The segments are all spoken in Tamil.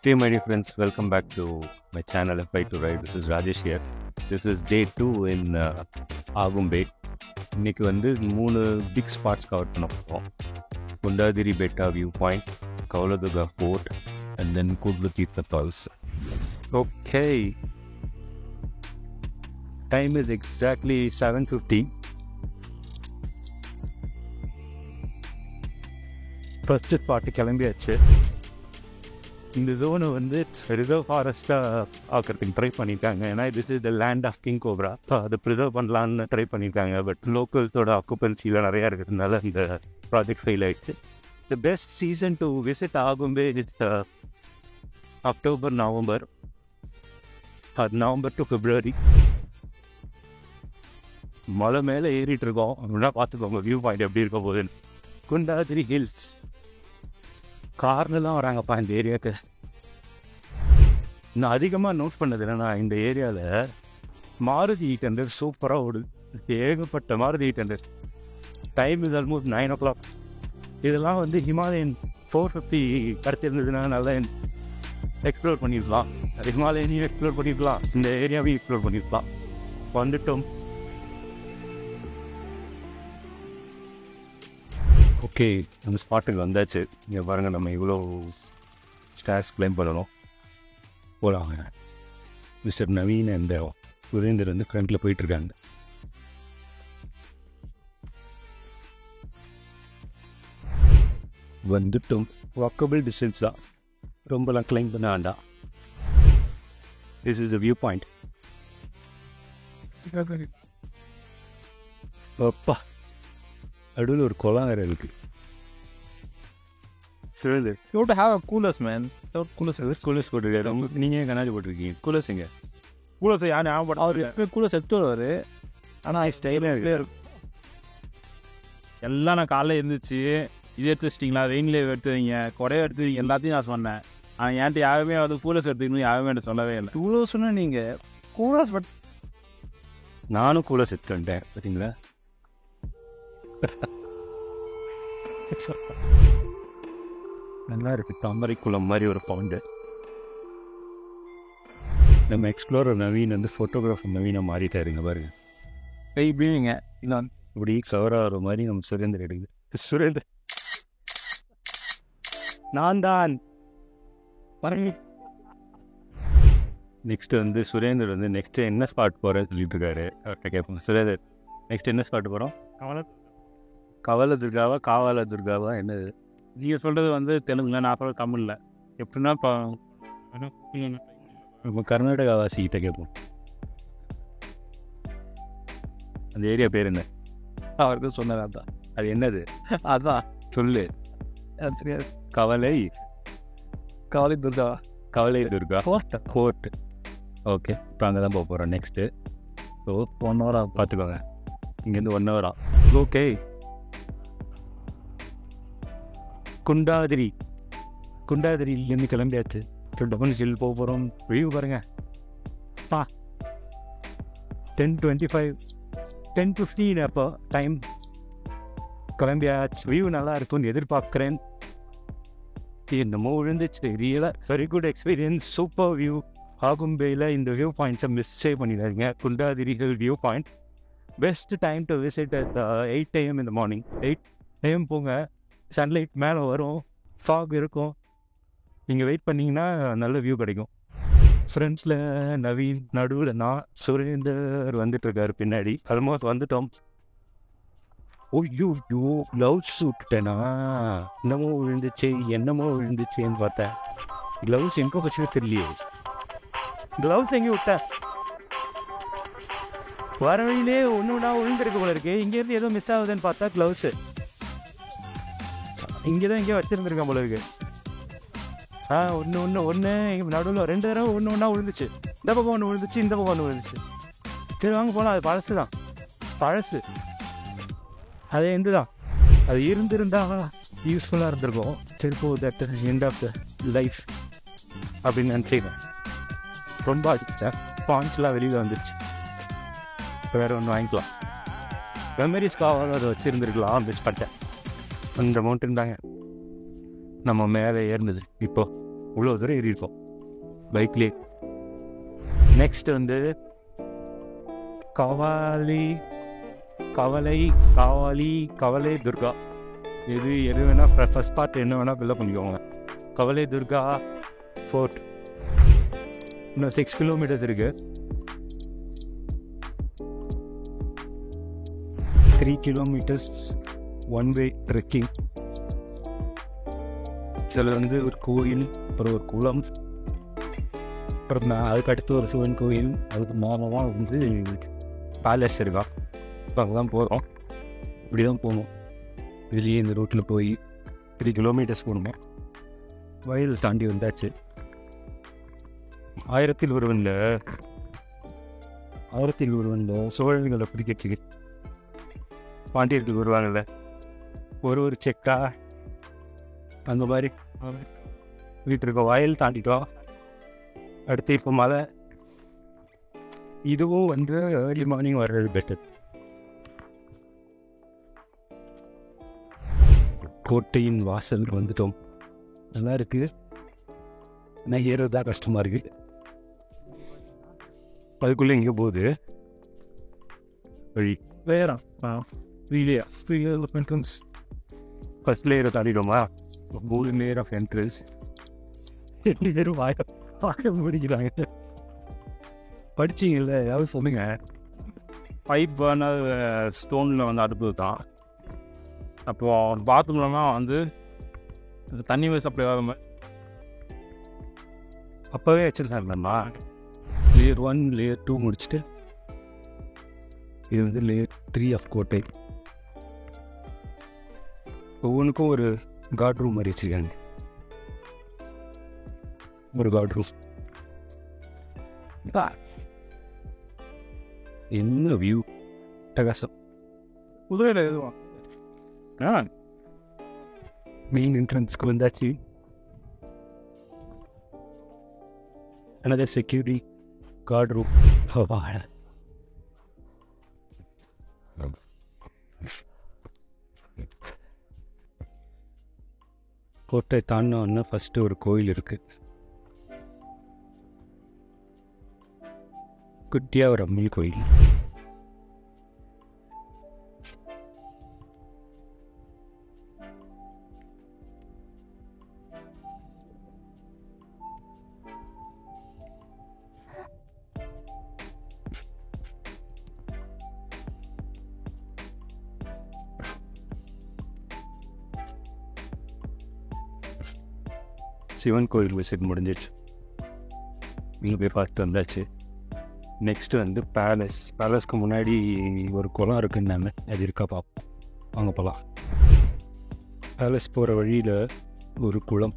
Hey, my dear friends, welcome back to my channel FI to Ride. This is Rajesh here. This is day 2 in Agumbe. இன்னைக்கு வந்து 3 பிக் ஸ்பாட்ஸ் கவர் பண்ண போகிறோம். Kundadri Betta view point, Kavaledurga fort and then Koodlu Theertha falls. Okay, time is exactly 7:50. First spot கிளம்பியாச்சு. இந்த ஜோனை வந்து ரிசர்வ் ஃபாரஸ்ட்டாக ஆக்கிறதுக்கு ட்ரை பண்ணியிருக்காங்க. ஏன்னா this is the land of king cobra. அதை ப்ரிசர்வ் பண்ணலான்னு ட்ரை பண்ணியிருக்காங்க. பட் லோக்கல்ஸோட ஆக்குபென்சியில் நிறையா இருக்கிறதுனால இந்த ப்ராஜெக்ட் ஃபெயில் ஆகிடுச்சு. The best season to visit Agumbe is October November to February. மலை மேலே ஏறிட்டு இருக்கோம் அப்படின்னா பார்த்துக்கோங்க வியூ பாயிண்ட் எப்படி இருக்க போகுதுன்னு. குண்டாதிரி ஹில்ஸ் கார்னு தான் வராங்கப்பா இந்த ஏரியாவுக்கு. நான் அதிகமாக நோட் பண்ணது என்னன்னா, இந்த ஏரியாவில் மாருதி 800 சூப்பராக ஓடுது. ஏகப்பட்ட Maruti 800. Time is almost 9 o'clock. இதெல்லாம் வந்து ஹிமாலயன் 450 கிடச்சிருந்ததுன்னா நல்லா எக்ஸ்ப்ளோர் பண்ணிடலாம். ஹிமாலயனையும் எக்ஸ்ப்ளோர் பண்ணிடலாம், இந்த ஏரியாவையும் எக்ஸ்ப்ளோர் பண்ணிடலாம். வந்துட்டோம். ஓகே, நம்ம ஸ்பாட்டுக்கு வந்தாச்சு. இங்கே பாருங்கள், நம்ம இவ்வளோ ஸ்டார்ஸ் கிளைம் பண்ணணும். போகலாங்க. மிஸ்டர் நவீன் அண்ட் சுரேந்தர் வந்து ஃப்ரண்ட்டில் போயிட்டுருக்காங்க. வந்துட்டோம். வாக்கபிள் டிஸ்டன்ஸ் தான், ரொம்பலாம் கிளைம் பண்ண வேண்டாம். This is the view point. அப்பா, நடுவில் ஒரு குளம் வேறு இருக்குது. Surender, You have to have a coolers, man. Coolers. Coolers போட்டிருக்காரு. நீங்கள் கண்ணாடி போட்டிருக்கீங்க. கூலர்ஸ் எங்க? Coolers யார் ஞாபகம்? அவர் எப்போ கூலர்ஸ் எடுத்து வருவார். ஆனால் ஸ்டைலாக இருக்கும். எல்லாம் நான் காலையில் இருந்துச்சு. இது எடுத்து வச்சிட்டிங்களா, வெயின்லேயே எடுத்துவீங்க, குறைய எடுத்துவீங்க, எல்லாத்தையும் நான் சொன்னேன். ஆனால் என்கிட்ட யாருமே வந்து கூலர்ஸ் எடுத்துக்கணும் யாருமே என்கிட்ட சொல்லவே இல்லை. கூலர்ஸ்னா நீங்கள் கூலர்ஸ் பட் நானும் கூலர்ஸ் எடுத்து வந்துட்டேன். பார்த்தீங்களா? நல்லா இருக்குது. தாமரை குளம் மாதிரி ஒரு பவுண்டு. நம்ம எக்ஸ்ப்ளோரர் நவீன் வந்து ஃபோட்டோகிராஃபர் நவீனாக மாறிட்டாருங்க பாருங்க. கை இப்படிங்க நான் இப்படி கவர் ஆகிற மாதிரி நம்ம சுரேந்தர் எடுக்குது. சுரேந்தர், நான் தான் பாருங்க. நெக்ஸ்ட் வந்து சுரேந்தர் வந்து நெக்ஸ்ட்டு என்ன ஸ்பாட் போகிறேன்னு சொல்லிட்டு இருக்காரு. அவர்கிட்ட கேட்போம். சுரேந்தர், நெக்ஸ்ட் என்ன ஸ்பாட் போகிறோம்? கவலதுர்காவா காவாலதுர்காவா என்னது? நீங்கள் சொல்கிறது வந்து தெலுங்குல, நான் சொல்கிறது தமிழில். எப்படின்னா இப்போ நம்ம கர்நாடகா வாசிக்கிட்ட கேட்போம். அந்த ஏரியா பேர் என்ன? அவருக்கு சொன்னது தான். அது என்னது? அதுதான் சொல்லு. அது தெரியாது. கவலை கவலை துர்கா. கவலை துர்கா ஃபோர்ட். ஓகே, இப்போ அங்கே தான் போக போகிறோம் நெக்ஸ்ட்டு. ஸோ 1 hour பார்த்துக்கோங்க. இங்கேருந்து 1 hour. ஓகே, குண்டாதிரியிலேருந்து கிளம்பியாச்சு. டபுள் ஹில் போக போகிறோம். வியூ பாருங்க பா. 10:25 10:15 அப்போ டைம். கிளம்பியாச்சு. வியூ நல்லா இருக்கும்னு எதிர்பார்க்குறேன். என்னமோ விழுந்துச்சு. ரியலாக very good experience. Super view. ஆகும்பேயில் இந்த வியூ பாயிண்ட்ஸை மிஸ்ஸே பண்ணிடாதீங்க. Kundadri hill view point. Best time to visit at 8 AM in the morning. 8 AM போங்க. சன்லைட் மேலே வரும், ஃபாக் இருக்கும். நீங்கள் வெயிட் பண்ணிங்கன்னா நல்ல வியூ கிடைக்கும். ஃப்ரெண்ட்ஸில் நவீன், நடுவில் நான், சுரேந்தர் வந்துட்டுருக்காரு பின்னாடி. ஆல்மோஸ்ட் வந்துட்டோம். ஓய்யோ க்ளவுஸ் விட்டுட்டேனா? என்னமோ விழுந்துச்சேன்னு பார்த்தேன். க்ளவுஸ் எங்கே வச்சுன்னு தெரியலையே. க்ளவுஸ் எங்கே விட்டேன்? வர வழியிலே ஒன்று விழுந்திருக்கு போல இருக்கு. இங்கேருந்து ஏதோ மிஸ் ஆகுதுன்னு பார்த்தா க்ளவுஸு இங்கே தான் எங்கேயோ வச்சுருந்துருக்கேன் போல இருக்கு. ஒன்று நடுவில் 2 தடவை ஒன்றா விழுந்துச்சு. இந்த பக்கம் ஒன்று விழுந்துச்சு, இந்த பக்கம் ஒன்று விழுந்துச்சு. சரி வாங்க போகலாம். அது பழசு தான், பழசு. அது தான் அது இருந்திருந்தால் யூஸ்ஃபுல்லாக இருந்திருக்கும். சரி போ, that end of the life அப்படின்னு நினச்சிக்கிறேன். ரொம்ப ஆச்சுச்சேன். பாயிண்ட்ஸ்லாம் வெளியில் வந்துச்சு. வேறு ஒன்று வாங்கிக்கலாம். மெமரிஸ்க்காக அதை வச்சுருந்துருக்கலாம். மிஸ் பண்ணிட்டேன். அந்த மவுண்டன் தாங்க நம்ம மேலே ஏறினது. இப்போ இவ்வளோ தூரம் ஏறி இருக்கோம் பைக்லேயே. நெக்ஸ்ட் வந்து கவலை துர்கா. எது வேணால் ஃபஸ்ட் பார்ட் என்ன வேணால் ஃபில்லப் பண்ணிக்கோங்க. கவலை துர்கா ஃபோர்ட் இன்னும் 6 கிலோமீட்டர்ஸ் இருக்கு. 3 கிலோமீட்டர்ஸ் ஒன் வே ட்ரெக்கிங். இதில் வந்து ஒரு கோயில், அப்புறம் ஒரு குளம், அப்புறம் அதுக்கு அடுத்து ஒரு சிவன் கோயில், அதுக்கு மாமமாக வந்து பேலஸ் இருக்கா. இப்போ அங்கே தான் போகிறோம். இப்படி தான் போகணும். இதுலேயே இந்த ரோட்டில் போய் 3 கிலோமீட்டர்ஸ் போகணுமா. வயல் தாண்டி வந்தாச்சு. 1001 சோழர்களை பிடிக்கிறதுக்கு பாண்டியர்களுக்கு வருவாங்கள்ல, ஒரு செக்கா அந்த மாதிரி வீட்டு இருக்க வயல் தாண்டிட்டோம். அடுத்து இப்போ மழை. இதுவும் வந்து ஏர்லி மார்னிங் வர்றது பெட்டர். கோட்டையின் வாசல் வந்துட்டோம். நல்லா இருக்குது. ஆனால் ஏறது தான் கஷ்டமாக இருக்குது. அதுக்குள்ளே எங்கே போகுது வழி வேறா? என்ட்ரன்ஸ் ஃபர்ஸ்ட் லேயரை தாண்டிடுமா? 3 லேயர் ஆஃப் என்ட்ரன்ஸ். 2 பேரும் வாய முடிக்கிறாங்க. படிச்சிங்கல்ல, ஏதாவது சொல்லுங்க. பைப் பர்னர் ஸ்டோனில் வந்து அடுப்பு தான். அப்போது பாத்ரூம்லாம் வந்து தண்ணி சப்ளை ஆகிற மாதிரி அப்போவே வச்சுருக்காங்கம்மா. லேயர் 1 லேயர் 2 முடிச்சுட்டு இது வந்து லேயர் 3 ஆஃப் கோட்டை. ஒவ்வொன்றுக்கும் ஒரு கார்ட் ரூம் மாதிரி வச்சுருக்காங்க. ஒரு கார்ட் ரூம். என்ன வியூ, டகாசம். குதிரையில் எதுவும் மெயின் என்ட்ரன்ஸ்க்கு வந்தாச்சு. another security guard room. கோட்டை தாண்டினோன்னா ஃபஸ்ட்டு ஒரு கோயில் இருக்குது. குட்டியாக ஒரு அம்மன் கோயில். சிவன் கோயில் விசிட் முடிஞ்சிச்சு. இங்கே போய் பார்த்து வந்தாச்சு. நெக்ஸ்ட்டு வந்து பேலஸ்க்கு முன்னாடி ஒரு குளம் இருக்குன்னாங்க. அது இருக்கா பார்ப்போம், வாங்க போகலாம். பேலஸ் போகிற வழியில் ஒரு குளம்,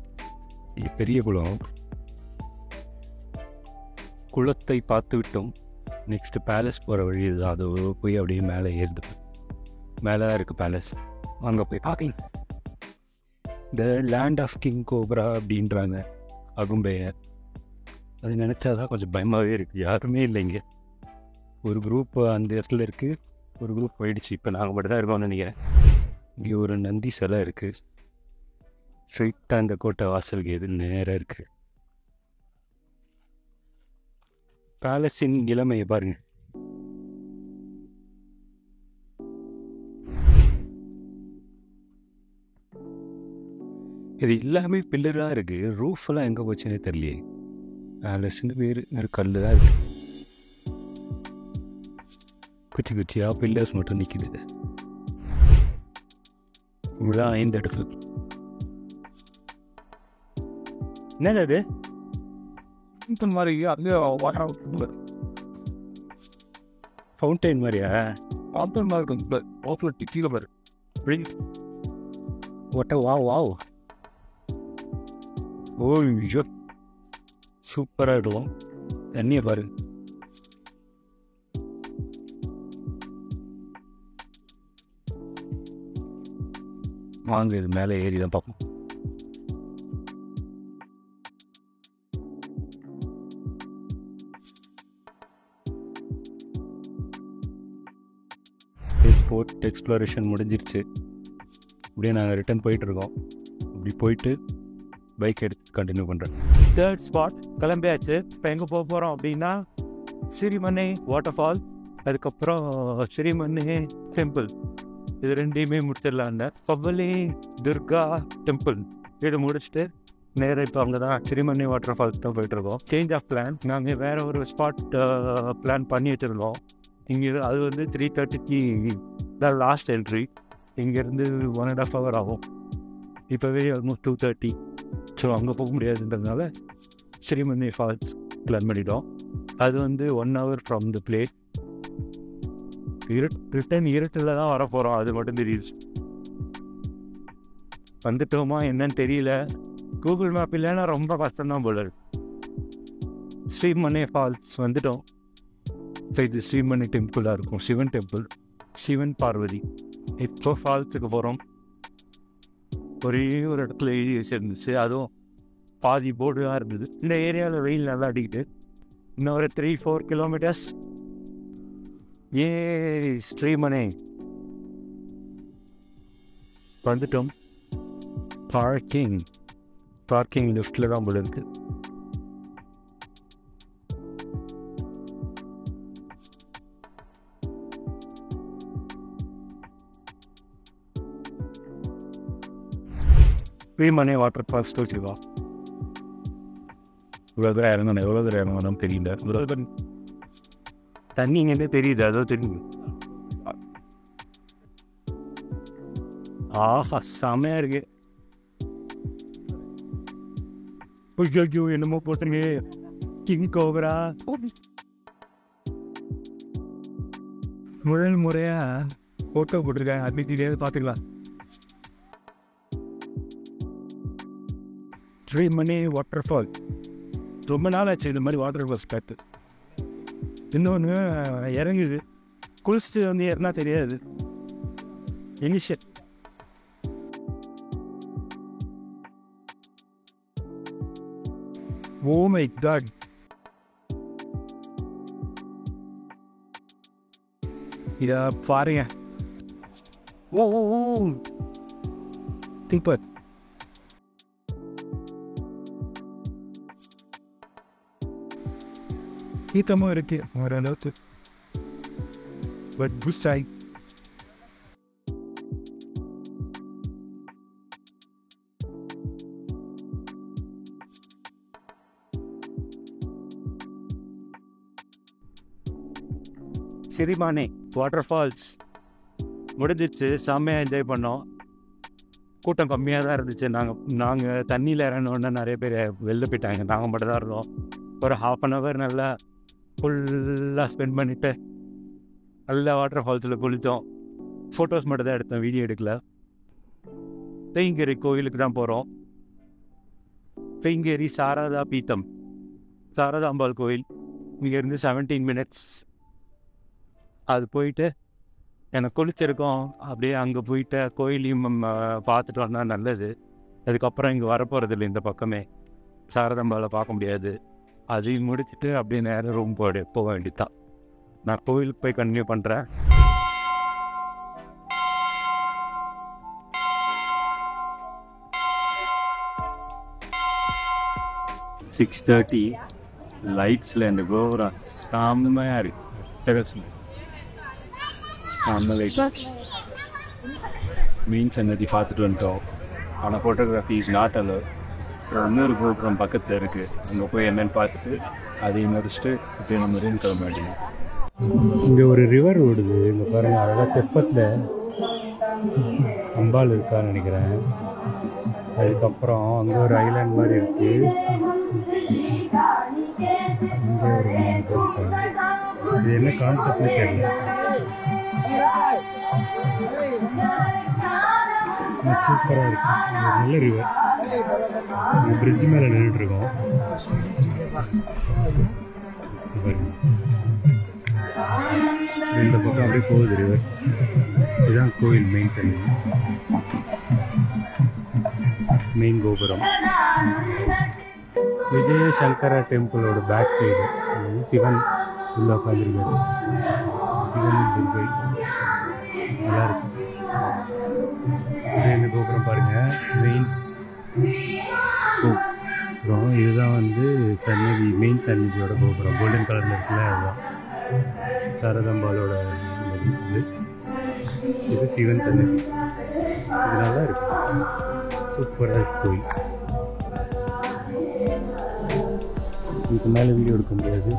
பெரிய குளம். குளத்தை பார்த்து விட்டோம். நெக்ஸ்ட்டு பேலஸ் போகிற வழி இதுதான். அது போய் அப்படியே மேலே ஏறுது. மேலே தான் இருக்குது பேலஸ். அங்கே போய் பார்க்கலாம். The land of king cobra அப்படின்றாங்க அகும்பையை. அது நினச்சாதான் கொஞ்சம் பயமாகவே இருக்குது. யாருமே இல்லைங்க. ஒரு குரூப் அந்த இடத்துல இருக்குது, ஒரு குரூப் போயிடுச்சு. இப்போ நாங்கள் மட்டும் தான் இருக்கோம்னு நினைக்கிறேன். இங்கே ஒரு நந்தி சிலை இருக்குது. ஸ்ட்ரைட்டாக அந்த கோட்டை வாசலுக்கு எது நேராக இருக்குது. பேலஸின் இளமையை பாருங்கள். இது எல்லாமே பில்லராக இருக்குது. ரூஃபெல்லாம் எங்கே போச்சுன்னே தெரியலையே. பேலஸ்ன்னு பேர் கல் தான் இருக்குது. குச்சி குச்சியாக பில்லர்ஸ் மட்டும் நிற்கிது. இவ்வளோதான் 5 அடுப்பு. என்னது அது? இந்த மாதிரி அதுலேயே ஃபவுண்டைன் மாதிரியா? ஃபவுண்டைன் மாதிரி இருக்கும். ஓப்பனில் டிக்கியில் பாரு. ஓட்ட வாவ். ஓ ஐயோ, சூப்பராக இருக்கும். தண்ணியை பாரு. வாங்க இது மேலே ஏறி தான் பார்ப்போம். ஸ்போர்ட் எக்ஸ்ப்ளோரேஷன் முடிஞ்சிருச்சு. இப்படியே நாங்கள் ரிட்டர்ன் போயிட்டுருக்கோம். இப்படி போயிட்டு பைக் எடுத்து கண்டினியூ பண்ணுறேன். தேர்ட் ஸ்பாட் கிளம்பியாச்சு. இப்போ எங்கே போக போகிறோம் அப்படின்னா சிரிமனை வாட்டர் ஃபால், அதுக்கப்புறம் சிரிமனை டெம்பிள், இது ரெண்டையுமே முடிச்சிடலான்னு. பவ்வலி துர்கா டெம்பிள் இதை முடிச்சுட்டு நேராக இப்போ அங்கே தான் சிரிமனை வாட்டர் ஃபால்ஸ் தான் போயிட்டுருக்கோம். Change of plan. நாங்கள் வேறு ஒரு ஸ்பாட் பிளான் பண்ணி வச்சுருந்தோம். இங்கே அது வந்து 3:30க்கு தான் லாஸ்ட் என்ட்ரி. இங்கேருந்து 1.5 hour ஆகும். இப்போவே ஆல்மோஸ்ட் 2:30. ஸோ அங்கே போக முடியாதுன்றதுனால சிரிமனை ஃபால்ஸ் பிளான் பண்ணிட்டோம். அது வந்து 1 hour from the place. Return இருட்டில் தான் வர போகிறோம், அது மட்டும் தெரியுது. வந்துட்டோமா என்னன்னு தெரியல. கூகுள் மேப் இல்லைன்னா ரொம்ப கஷ்டம்தான் போல இருக்கு. ஸ்ரீமனை ஃபால்ஸ் வந்துட்டோம். இப்போ இது ஸ்ரீமனை டெம்பிளாக இருக்கும், சிவன் டெம்பிள், சிவன் பார்வதி. இப்போ ஃபால்ஸுக்கு போகிறோம். ஒரே ஒரு இடத்துல எழுதி வச்சுருந்துச்சு, அதுவும் பாதி போர்டுலாம் இருந்தது. இந்த ஏரியாவில் வெயில் நல்லா அடிக்கிட்டு இன்னும் ஒரு 3-4 kilometers. ஏ ஸ்ரீமனை வந்துட்டோம். பார்க்கிங் லிஃப்டில் தான் போல இருக்கு. ஸ்ரீமனை வாட்டர் ஃபால்ஸ் தோச்சிவா. இவ்வளோ தூரம் இறங்கணும், எவ்வளோ தூரம் இறங்கணும் தெரியல. இவ்வளோ தண்ணி இங்கே தெரியுது, அதோ தெரியுது. ஆஹா செமையாக இருக்கு. ஐயோ என்னமோ போட்டுருங்க, கிங் கோபரா. முதல் முறையா ஃபோட்டோ போட்டிருக்காங்க, அது தெரியாது, பார்த்துக்கலாம். ஸ்ரீமனை வாட்டர் ஃபால் ரொம்ப நாள் ஆச்சு இந்த மாதிரி வாட்டர் ஃபால்ஸ் பார்த்து. இன்னொன்று இறங்குது, குளிச்சுட்டு வந்து ஏறினா தெரியாது. Initial oh my God. இதை பாருங்க. ஓ ஓ ஓ திங்க் ஈத்தமும் இருக்கு ஓரளவுக்கு. But good sight. Sirimane water falls முடிஞ்சிச்சு. செம்மையாக என்ஜாய் பண்ணோம். கூட்டம் கம்மியாக தான் இருந்துச்சு. நாங்கள் தண்ணியில் இறங்கினோன்னா நிறைய பேர் வெளில போயிட்டாங்க. நாங்கள் மட்டும் தான் இருந்தோம். ஒரு 1/2 hour நல்லா ஃபுல்லாக ஸ்பெண்ட் பண்ணிவிட்டு நல்லா வாட்டர் ஃபால்ஸில் குளித்தோம். ஃபோட்டோஸ் மட்டும் தான் எடுத்தோம், வீடியோ எடுக்கல. பெயிங்கேரி கோயிலுக்கு தான் போகிறோம். பெயிங்கேரி சாரதா பீத்தம், சாரதாம்பாள் கோயில். இங்கேருந்து 17 minutes. அது போயிட்டு எனக்கு குளிச்சிருக்கோம். அப்படியே அங்கே போயிட்டு கோயிலையும் பார்த்துட்டு வந்தால் நல்லது. அதுக்கப்புறம் இங்கே வரப்போகிறதில்ல, இந்த பக்கமே சாரதாம்பாளை பார்க்க முடியாது. அதையும் முடிச்சுட்டு அப்படியே நேரம் ரூம் போக வேண்டியதான். நான் கோயிலுக்கு போய் கண்டினியூ பண்ணுறேன். $6:30 லைட்ஸில் இந்த கோபுரம் செம்மையாக இருக்கு. டெரஸில் மீன் சன்னதி பார்த்துட்டு வந்துட்டோம். ஆனால் ஃபோட்டோகிராஃபி இஸ் நாட் அலோவ். இன்னொரு கோபுரம் பக்கத்தில் இருக்குது, அங்கே போய் என்னென்னு பார்த்துட்டு அதையும் முடிச்சுட்டு இப்போ நம்ம ரூம் கிளம்ப வேண்டியது. இங்கே ஒரு ரிவர் ஓடுது, இங்கே பாருங்கள். அழகாக தெப்பத்தில் அம்பாள் இருக்கான்னு நினைக்கிறேன். அதுக்கப்புறம் அங்கே ஒரு ஐலாண்ட் மாதிரி இருக்குது. இங்கே ஒரு இது என்ன கான்செப்ட்னு தெரியல. சூப்பராக இருக்கு. நல்ல ரிவர். பிரிட்ஜ் மேலே நின்றுட்டுருக்கோம். இந்த பக்கம் அப்படியே போகுது ரிவர். இதுதான் கோயில் மெயின் சைடு, மெயின் கோபுரம். விஜய சங்கர டெம்பிளோட பேக் சைடு சிவன் உள்ள உட்காந்துருக்காரு. சிவன் துர்கை நல்லா இருக்கு. இந்த கோபுரம் பாருங்க, மெயின் கோபுரம். அப்புறம் இதுதான் வந்து சன்னதி, மெயின் சன்னதியோட கோபுரம், கோல்டன் கலரில் இருக்குல்ல, அதுதான் சாரதாம்பாலோட சன்னதி. இது சிவன் சன்னதி. இது நல்லா இருக்கு, சூப்பராக இருக்கு கோயில். இதுக்கு மேலே வீடியோ எடுக்க முடியாது.